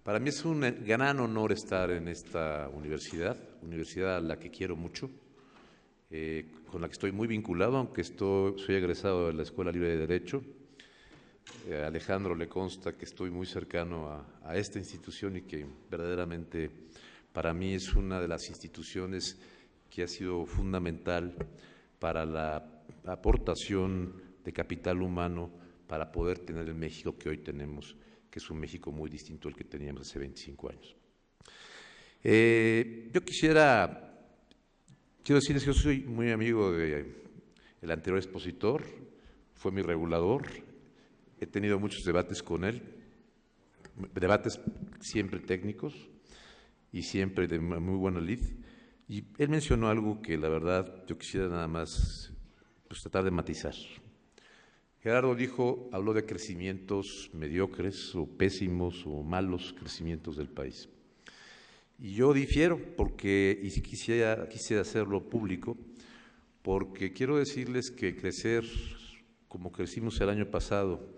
Para mí es un gran honor estar en esta universidad a la que quiero mucho, con la que estoy muy vinculado, aunque soy egresado de la Escuela Libre de Derecho. A Alejandro le consta que estoy muy cercano a esta institución y que verdaderamente para mí es una de las instituciones que ha sido fundamental para la aportación de capital humano para poder tener el México que hoy tenemos, que es un México muy distinto al que teníamos hace 25 años. Yo quiero decirles que yo soy muy amigo del anterior expositor, fue mi regulador, he tenido muchos debates con él, debates siempre técnicos y siempre de muy buena lid, y él mencionó algo que la verdad yo quisiera nada más tratar de matizar. Gerardo habló de crecimientos mediocres o pésimos o malos crecimientos del país. Y yo difiero y quisiera hacerlo público, porque quiero decirles que crecer como crecimos el año pasado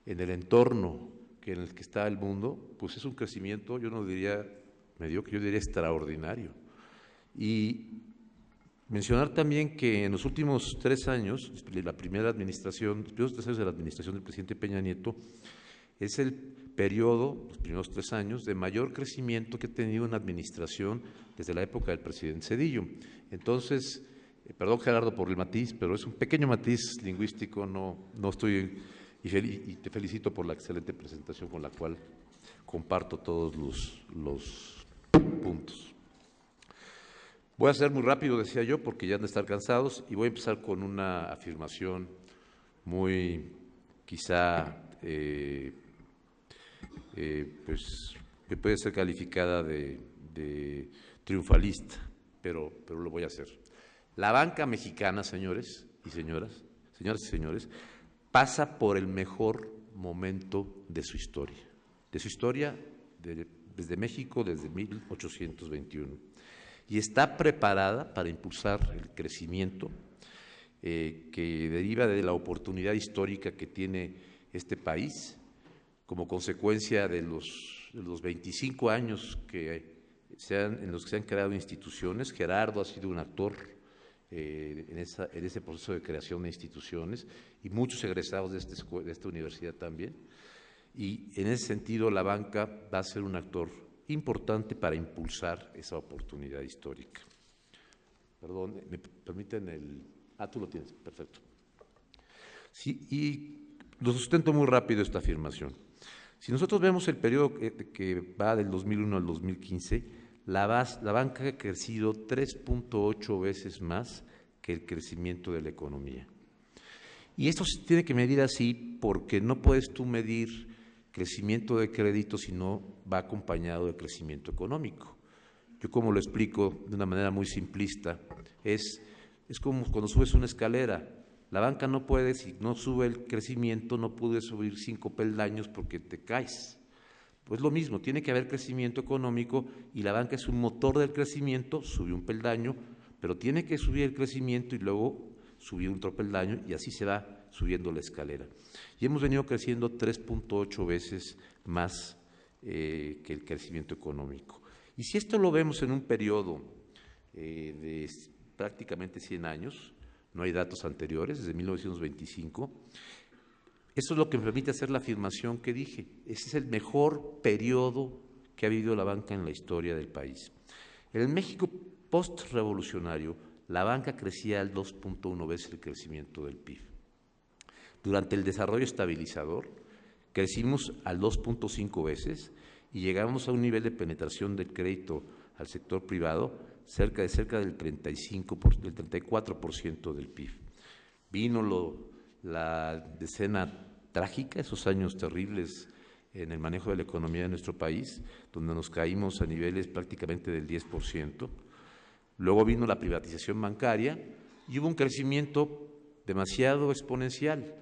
en el entorno en el que está el mundo, pues es un crecimiento, yo no diría mediocre, yo diría extraordinario. Y mencionar también que en los últimos 3 años, los primeros 3 años de la administración del presidente Peña Nieto, es el periodo, los primeros 3 años, de mayor crecimiento que ha tenido una administración desde la época del presidente Zedillo. Entonces, perdón Gerardo por el matiz, pero es un pequeño matiz lingüístico, no estoy, y te felicito por la excelente presentación con la cual comparto todos los puntos. Voy a ser muy rápido, decía yo, porque ya han de estar cansados, y voy a empezar con una afirmación muy, quizá, pues, que puede ser calificada de triunfalista, pero lo voy a hacer. La banca mexicana, señores y señoras y señores, pasa por el mejor momento de su historia desde México, desde 1821. Y está preparada para impulsar el crecimiento que deriva de la oportunidad histórica que tiene este país como consecuencia de los 25 años en los que se han creado instituciones. Gerardo ha sido un actor en ese proceso de creación de instituciones y muchos egresados de esta universidad también. Y en ese sentido la banca va a ser un actor importante para impulsar esa oportunidad histórica. Perdón, ¿me permiten tú lo tienes, perfecto. Sí, y lo sustento muy rápido esta afirmación. Si nosotros vemos el periodo que va del 2001 al 2015, la banca ha crecido 3.8 veces más que el crecimiento de la economía. Y esto se tiene que medir así porque no puedes tú medir crecimiento de crédito si no va acompañado de crecimiento económico. Yo, como lo explico de una manera muy simplista, es como cuando subes una escalera. La banca no puede, si no sube el crecimiento, no puede subir 5 peldaños porque te caes. Pues lo mismo, tiene que haber crecimiento económico y la banca es un motor del crecimiento, sube un peldaño, pero tiene que subir el crecimiento y luego subir otro peldaño y así se va subiendo la escalera. Y hemos venido creciendo 3.8 veces más que el crecimiento económico. Y si esto lo vemos en un periodo de prácticamente 100 años, no hay datos anteriores, desde 1925, eso es lo que me permite hacer la afirmación que dije. Ese es el mejor periodo que ha vivido la banca en la historia del país. En el México post-revolucionario, la banca crecía al 2.1 veces el crecimiento del PIB. Durante el desarrollo estabilizador, crecimos al 2.5 veces y llegamos a un nivel de penetración del crédito al sector privado cerca del 34% del PIB. Vino la decena trágica, esos años terribles en el manejo de la economía de nuestro país, donde nos caímos a niveles prácticamente del 10%. Luego vino la privatización bancaria y hubo un crecimiento demasiado exponencial.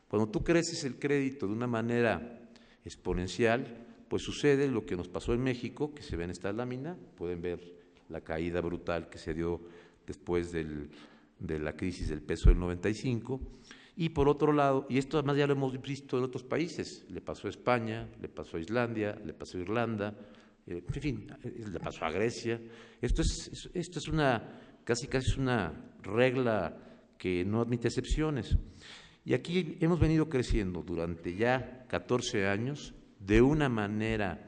Cuando tú creces el crédito de una manera exponencial, pues sucede lo que nos pasó en México, que se ve en esta lámina. Pueden ver la caída brutal que se dio después de la crisis del peso del 95, Y por otro lado, y esto además ya lo hemos visto en otros países, le pasó a España, le pasó a Islandia, le pasó a Irlanda, en fin, le pasó a Grecia. Esto es casi es una regla que no admite excepciones. Y aquí hemos venido creciendo durante ya 14 años de una manera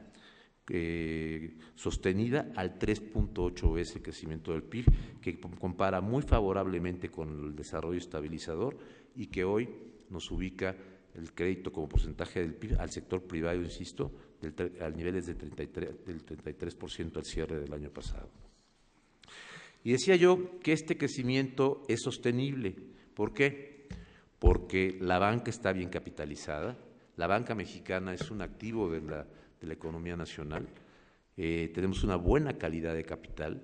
sostenida al 3.8 veces el crecimiento del PIB, que compara muy favorablemente con el desarrollo estabilizador y que hoy nos ubica el crédito como porcentaje del PIB al sector privado, insisto, al niveles del 33% al cierre del año pasado. Y decía yo que este crecimiento es sostenible. ¿Por qué? Porque la banca está bien capitalizada, la banca mexicana es un activo de la economía nacional, tenemos una buena calidad de capital,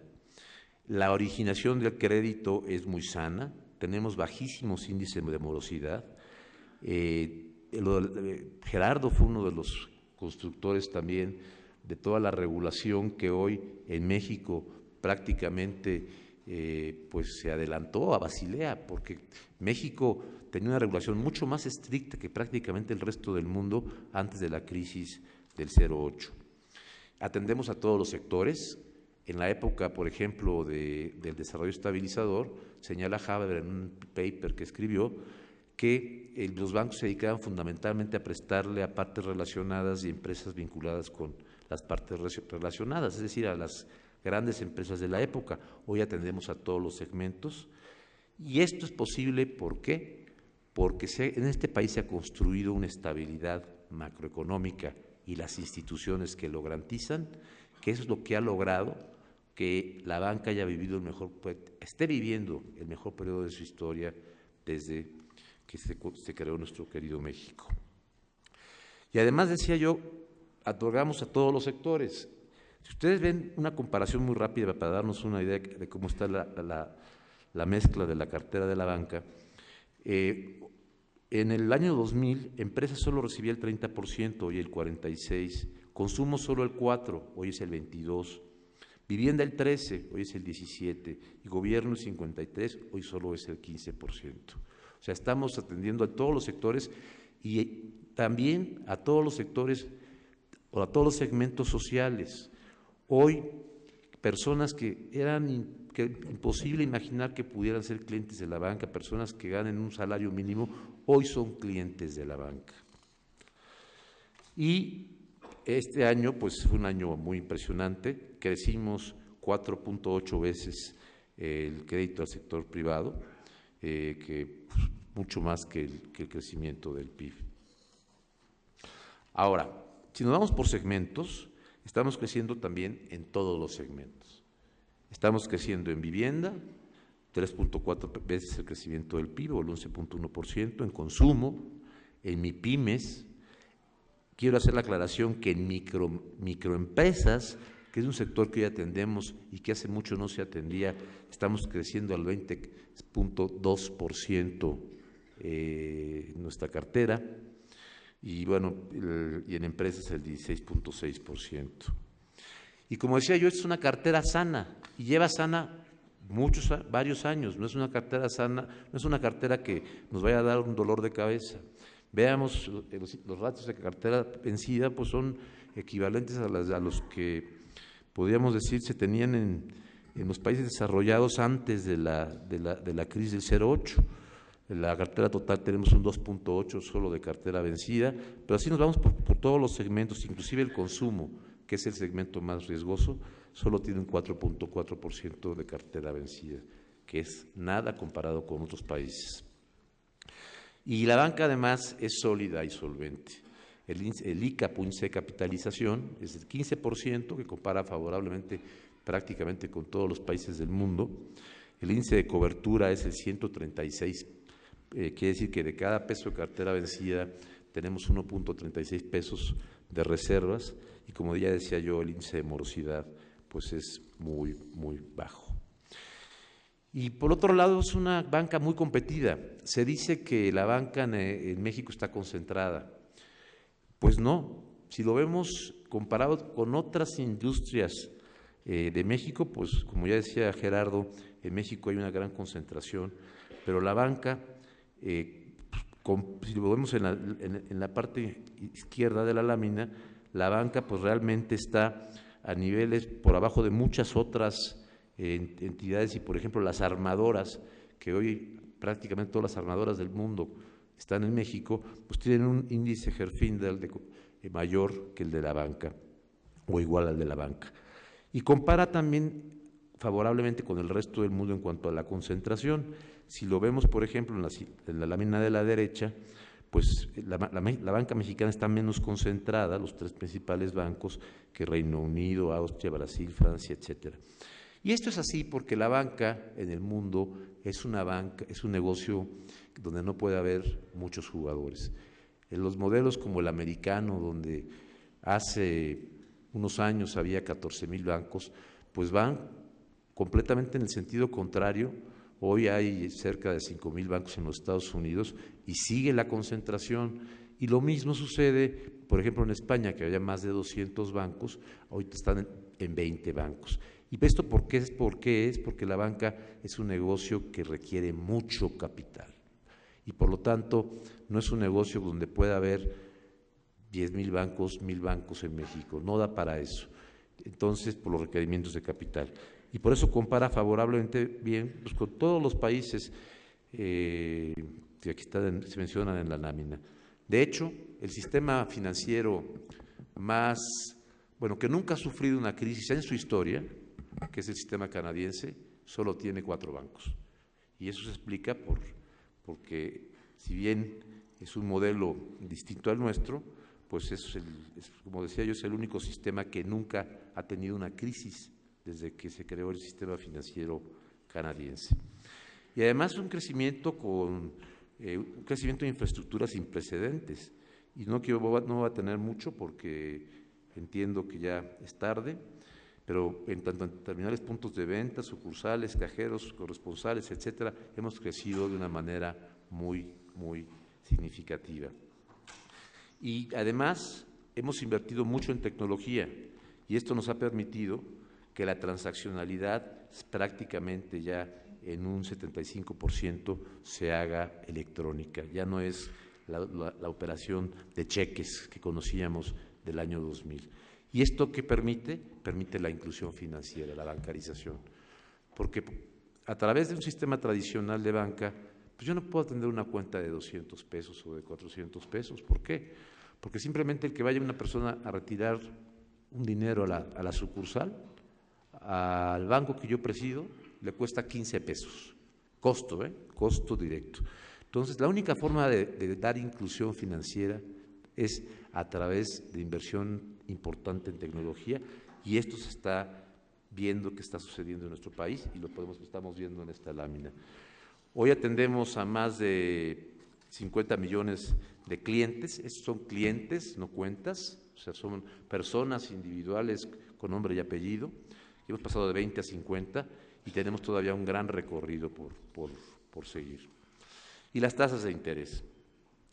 la originación del crédito es muy sana, tenemos bajísimos índices de morosidad. Gerardo fue uno de los constructores también de toda la regulación que hoy en México prácticamente pues se adelantó a Basilea, porque México tenía una regulación mucho más estricta que prácticamente el resto del mundo antes de la crisis del 08. Atendemos a todos los sectores. En la época, por ejemplo, del desarrollo estabilizador, señala Haber en un paper que escribió que los bancos se dedicaban fundamentalmente a prestarle a partes relacionadas y empresas vinculadas con las partes relacionadas, es decir, a las grandes empresas de la época. Hoy atendemos a todos los segmentos y esto es posible, ¿por qué? Porque en este país se ha construido una estabilidad macroeconómica y las instituciones que lo garantizan, que eso es lo que ha logrado que la banca haya vivido esté viviendo el mejor periodo de su historia desde que se creó nuestro querido México. Y además, decía yo, otorgamos a todos los sectores. Si ustedes ven una comparación muy rápida para darnos una idea de cómo está la mezcla de la cartera de la banca, en el año 2000, empresas solo recibía el 30%, hoy el 46%, consumo solo el 4%, hoy es el 22%, vivienda el 13%, hoy es el 17%, y gobierno el 53%, hoy solo es el 15%. O sea, estamos atendiendo a todos los sectores y también a todos los sectores o a todos los segmentos sociales. Hoy, personas que imposible imaginar que pudieran ser clientes de la banca, personas que ganen un salario mínimo, hoy son clientes de la banca. Y este año, pues fue un año muy impresionante, crecimos 4.8 veces el crédito al sector privado, que mucho más que el crecimiento del PIB. Ahora, si nos vamos por segmentos, estamos creciendo también en todos los segmentos. Estamos creciendo en vivienda, 3.4 veces el crecimiento del PIB, o el 11.1%, en consumo, en MIPYMES. Quiero hacer la aclaración que en microempresas, que es un sector que hoy atendemos y que hace mucho no se atendía, estamos creciendo al 20.2% en nuestra cartera, y bueno, y en empresas el 16.6%. Y como decía yo, es una cartera sana, y lleva sana varios años. No es una cartera sana, no es una cartera que nos vaya a dar un dolor de cabeza. Veamos, los ratios de cartera vencida pues son equivalentes a los que podríamos decir se tenían en los países desarrollados antes de la crisis del 08. En la cartera total tenemos un 2.8 solo de cartera vencida, pero así nos vamos por todos los segmentos, inclusive el consumo, que es el segmento más riesgoso, solo tiene un 4.4% de cartera vencida, que es nada comparado con otros países. Y la banca además es sólida y solvente. El ICAP, índice de capitalización, es el 15%, que compara favorablemente prácticamente con todos los países del mundo. El índice de cobertura es el 136, quiere decir que de cada peso de cartera vencida tenemos 1.36 pesos de reservas, y como ya decía yo, el índice de morosidad pues es muy, muy bajo. Y por otro lado, es una banca muy competida. Se dice que la banca en México está concentrada. Pues no, si lo vemos comparado con otras industrias de México, pues como ya decía Gerardo, en México hay una gran concentración, pero la banca si lo vemos en la parte izquierda de la lámina, la banca pues realmente está a niveles por abajo de muchas otras entidades y, por ejemplo, las armadoras, que hoy prácticamente todas las armadoras del mundo están en México, pues tienen un índice Herfindahl mayor que el de la banca, o igual al de la banca. Y compara también favorablemente con el resto del mundo en cuanto a la concentración. Si lo vemos, por ejemplo, en la lámina de la derecha, pues la banca mexicana está menos concentrada, los tres principales bancos, que Reino Unido, Austria, Brasil, Francia, etcétera. Y esto es así porque la banca en el mundo es un negocio donde no puede haber muchos jugadores. En los modelos como el americano, donde hace unos años había 14,000 bancos, pues van completamente en el sentido contrario. Hoy hay cerca de 5,000 bancos en los Estados Unidos y sigue la concentración. Y lo mismo sucede, por ejemplo, en España, que había más de 200 bancos, hoy están en 20 bancos. ¿Y esto por qué es? Porque la banca es un negocio que requiere mucho capital. Y por lo tanto, no es un negocio donde pueda haber 10,000 bancos, 1,000 bancos en México. No da para eso. Entonces, por los requerimientos de capital. Y por eso compara favorablemente bien pues, con todos los países que aquí se mencionan en la lámina. De hecho, el sistema financiero que nunca ha sufrido una crisis en su historia, que es el sistema canadiense, solo tiene 4 bancos. Y eso se explica porque si bien es un modelo distinto al nuestro, pues como decía yo, es el único sistema que nunca ha tenido una crisis desde que se creó el sistema financiero canadiense. Y además un crecimiento de infraestructura sin precedentes. Y no va a tener mucho porque entiendo que ya es tarde, pero en tanto en terminales, puntos de venta, sucursales, cajeros, corresponsales, etcétera, hemos crecido de una manera muy, muy significativa. Y además hemos invertido mucho en tecnología y esto nos ha permitido que la transaccionalidad prácticamente ya en un 75% se haga electrónica. Ya no es la operación de cheques que conocíamos del año 2000. ¿Y esto qué permite? Permite la inclusión financiera, la bancarización. Porque a través de un sistema tradicional de banca, pues yo no puedo atender una cuenta de 200 pesos o de 400 pesos. ¿Por qué? Porque simplemente el que vaya una persona a retirar un dinero a la sucursal, al banco que yo presido, le cuesta 15 pesos. Costo, costo directo. Entonces, la única forma de dar inclusión financiera es a través de inversión importante en tecnología y esto se está viendo que está sucediendo en nuestro país y lo estamos viendo en esta lámina. Hoy atendemos a más de 50 millones de clientes. Estos son clientes, no cuentas, o sea, son personas individuales con nombre y apellido. Hemos pasado de 20 a 50 y tenemos todavía un gran recorrido por seguir. Y las tasas de interés.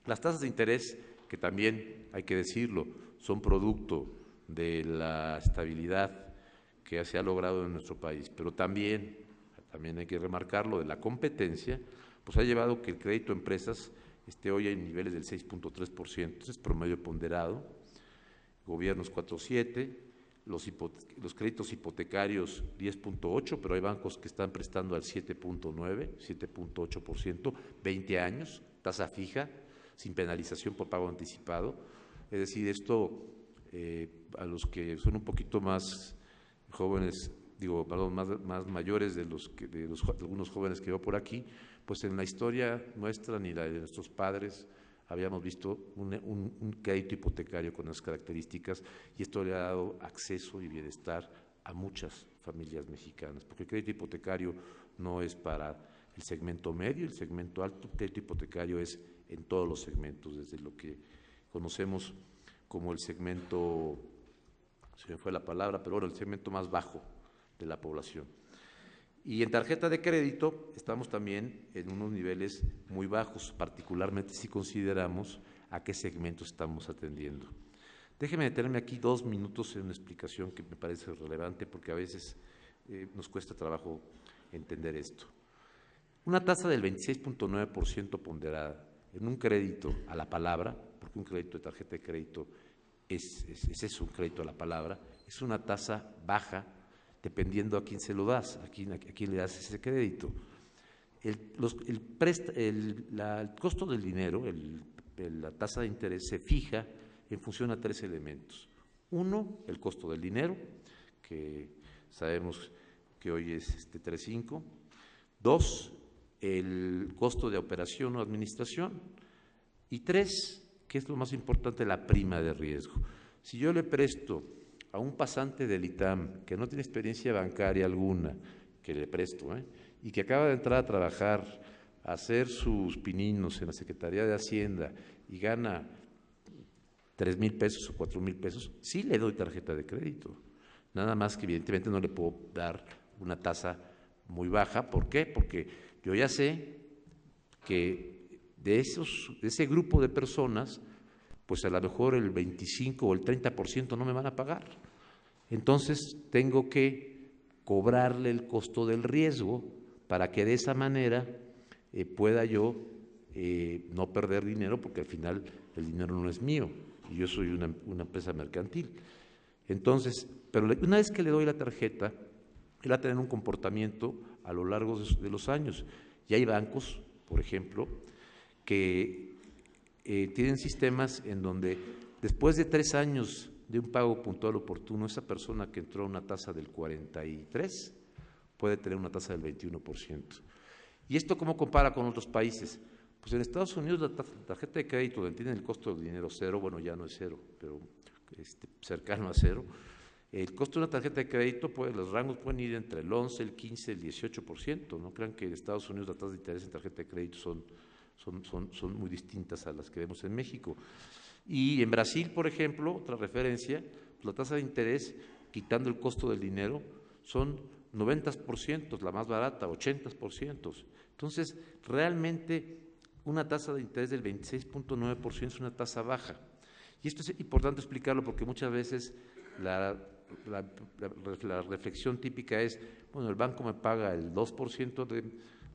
Las tasas de interés, que también, hay que decirlo, son producto de la estabilidad que se ha logrado en nuestro país, pero también hay que remarcarlo, de la competencia, pues ha llevado que el crédito a empresas esté hoy en niveles del 6.3%, es promedio ponderado, gobiernos 4.7%, los créditos hipotecarios 10.8%, pero hay bancos que están prestando al 7.9%, 7.8%, 20 años, tasa fija, sin penalización por pago anticipado. Es decir, esto a los que son un poquito más jóvenes, más mayores de algunos jóvenes que veo por aquí, pues en la historia nuestra ni la de nuestros padres habíamos visto un crédito hipotecario con esas características y esto le ha dado acceso y bienestar a muchas familias mexicanas, porque el crédito hipotecario no es para el segmento medio, el segmento alto, el crédito hipotecario es en todos los segmentos, desde lo que conocemos como el segmento, se me fue la palabra, pero bueno, el segmento más bajo de la población. Y en tarjeta de crédito estamos también en unos niveles muy bajos, particularmente si consideramos a qué segmentos estamos atendiendo. Déjeme detenerme aquí 2 minutos en una explicación que me parece relevante porque a veces nos cuesta trabajo entender esto. Una tasa del 26.9% ponderada en un crédito a la palabra, porque un crédito de tarjeta de crédito es eso, un crédito a la palabra, es una tasa baja dependiendo a quién se lo das, a quién le das ese crédito. El costo del dinero, la tasa de interés se fija en función a 3 elementos. Uno, el costo del dinero, que sabemos que hoy es 3.5. 2, el costo de operación o administración. Y 3, que es lo más importante, la prima de riesgo. Si yo le presto a un pasante del ITAM que no tiene experiencia bancaria alguna, que le presto, y que acaba de entrar a trabajar, a hacer sus pininos en la Secretaría de Hacienda y gana 3,000 pesos o 4,000 pesos, sí le doy tarjeta de crédito. Nada más que evidentemente no le puedo dar una tasa muy baja. ¿Por qué? Porque yo ya sé que de ese grupo de personas, pues a lo mejor el 25 o el 30% no me van a pagar. Entonces tengo que cobrarle el costo del riesgo para que de esa manera pueda yo no perder dinero, porque al final el dinero no es mío y yo soy una empresa mercantil. Entonces, pero una vez que le doy la tarjeta, él va a tener un comportamiento a lo largo de los años. Y hay bancos, por ejemplo, que tienen sistemas en donde después de 3 años de un pago puntual oportuno, esa persona que entró a una tasa del 43 puede tener una tasa del 21%. ¿Y esto cómo compara con otros países? Pues en Estados Unidos la tarjeta de crédito, donde tienen el costo del dinero cero, bueno, ya no es cero, pero cercano a cero. El costo de una tarjeta de crédito, los rangos pueden ir entre el 11, el 15, el 18%. No crean que en Estados Unidos las tasas de interés en tarjeta de crédito son muy distintas a las que vemos en México. Y en Brasil, por ejemplo, otra referencia, la tasa de interés, quitando el costo del dinero, son 90%, la más barata, 80%. Entonces, realmente una tasa de interés del 26.9% es una tasa baja. Y esto es importante explicarlo porque muchas veces la reflexión típica es, bueno, el banco me paga el 2%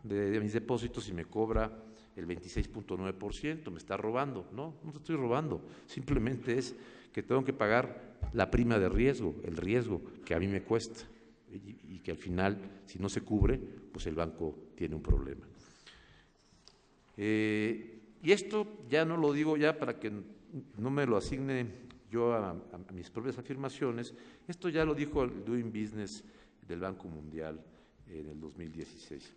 de mis depósitos y me cobra el 26.9%, me está robando. No, no te estoy robando, simplemente es que tengo que pagar la prima de riesgo, el riesgo que a mí me cuesta y que al final, si no se cubre, pues el banco tiene un problema. Y esto ya no lo digo ya para que no me lo asigne yo a mis propias afirmaciones, esto ya lo dijo el Doing Business del Banco Mundial en el 2016.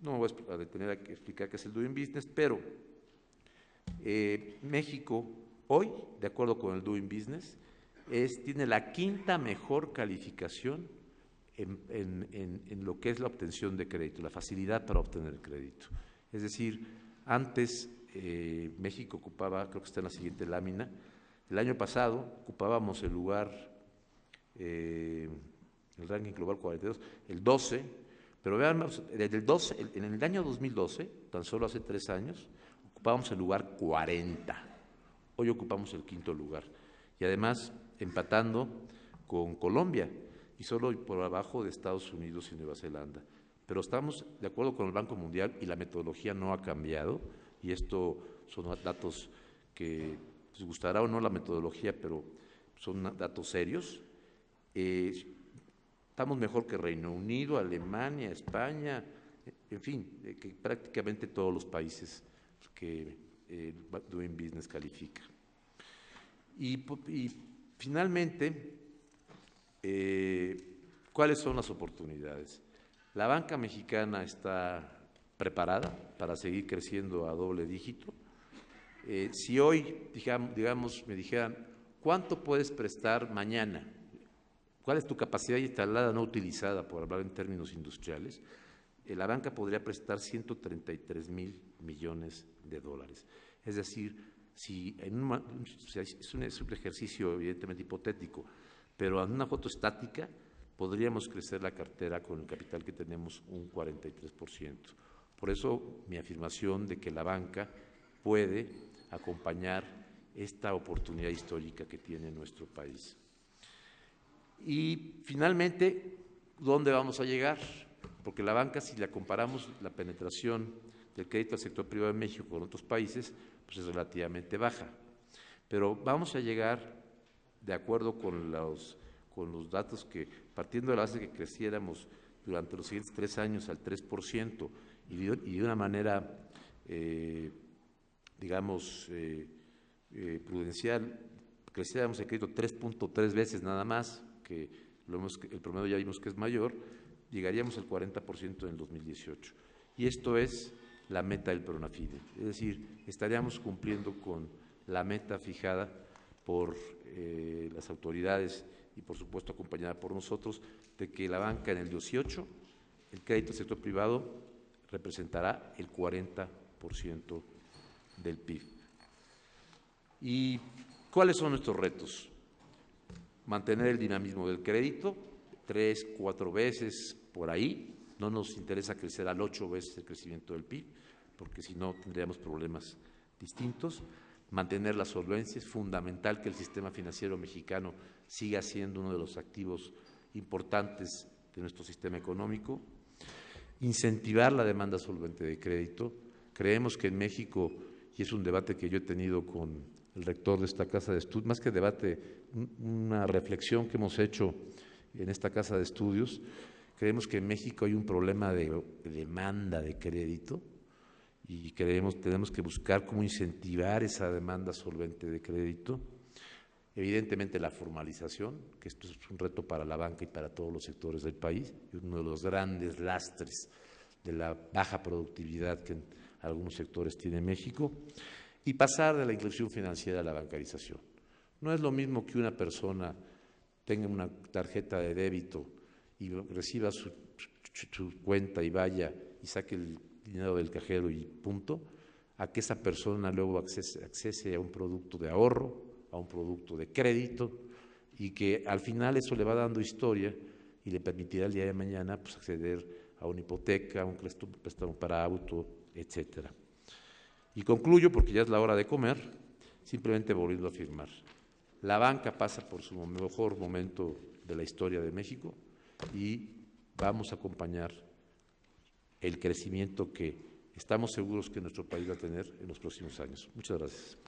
No me voy a detener a explicar qué es el Doing Business, pero México hoy, de acuerdo con el Doing Business, tiene la 5ª mejor calificación en lo que es la obtención de crédito, la facilidad para obtener crédito. Es decir, antes México ocupaba, creo que está en la siguiente lámina, el año pasado ocupábamos el lugar, el ranking global 42, el 12, pero vean, desde el 12, en el año 2012, tan solo hace 3 años, ocupábamos el lugar 40, hoy ocupamos el 5º lugar, y además empatando con Colombia, y solo por abajo de Estados Unidos y Nueva Zelanda. Pero estamos de acuerdo con el Banco Mundial y la metodología no ha cambiado, y esto son datos que les gustará o no la metodología, pero son datos serios. Estamos mejor que Reino Unido, Alemania, España, en fin, que prácticamente todos los países que Doing Business califica. Y finalmente, ¿cuáles son las oportunidades? La banca mexicana está preparada para seguir creciendo a doble dígito. Si hoy, digamos, me dijeran, ¿cuánto puedes prestar mañana? ¿Cuál es tu capacidad instalada no utilizada, por hablar en términos industriales? La banca podría prestar 133,000 millones de dólares. Es decir, si es un ejercicio evidentemente hipotético, pero en una foto estática podríamos crecer la cartera con el capital que tenemos un 43%. Por eso mi afirmación de que la banca puede acompañar esta oportunidad histórica que tiene nuestro país. Y finalmente, ¿dónde vamos a llegar? Porque la banca, si la comparamos, la penetración del crédito al sector privado en México con otros países pues es relativamente baja. Pero vamos a llegar, de acuerdo con los datos, que partiendo de la base que creciéramos durante los siguientes 3 años al 3% y de una manera, digamos, prudencial, creciéramos el crédito 3.3 veces nada más, que el promedio ya vimos que es mayor, llegaríamos al 40% en el 2018. Y esto es la meta del Pronafide, es decir, estaríamos cumpliendo con la meta fijada por las autoridades y por supuesto acompañada por nosotros, de que la banca en el 18, el crédito al sector privado representará el 40% del PIB. ¿Y cuáles son nuestros retos? Mantener el dinamismo del crédito, 3, 4 veces por ahí. No nos interesa crecer al 8 veces el crecimiento del PIB, porque si no tendríamos problemas distintos. Mantener la solvencia, es fundamental que el sistema financiero mexicano siga siendo uno de los activos importantes de nuestro sistema económico. Incentivar la demanda solvente de crédito. Creemos que en México, y es un debate que yo he tenido con el rector de esta casa de estudios, más que debate, una reflexión que hemos hecho en esta casa de estudios, creemos que en México hay un problema de demanda de crédito y tenemos que buscar cómo incentivar esa demanda solvente de crédito. Evidentemente la formalización, que esto es un reto para la banca y para todos los sectores del país, es uno de los grandes lastres de la baja productividad que en algunos sectores tiene México, y pasar de la inclusión financiera a la bancarización. No es lo mismo que una persona tenga una tarjeta de débito y reciba su cuenta y vaya y saque el dinero del cajero y punto, a que esa persona luego accese a un producto de ahorro, a un producto de crédito, y que al final eso le va dando historia y le permitirá el día de mañana pues, acceder a una hipoteca, a un préstamo para auto, etcétera. Y concluyo, porque ya es la hora de comer, simplemente volviendo a afirmar. La banca pasa por su mejor momento de la historia de México y vamos a acompañar el crecimiento que estamos seguros que nuestro país va a tener en los próximos años. Muchas gracias.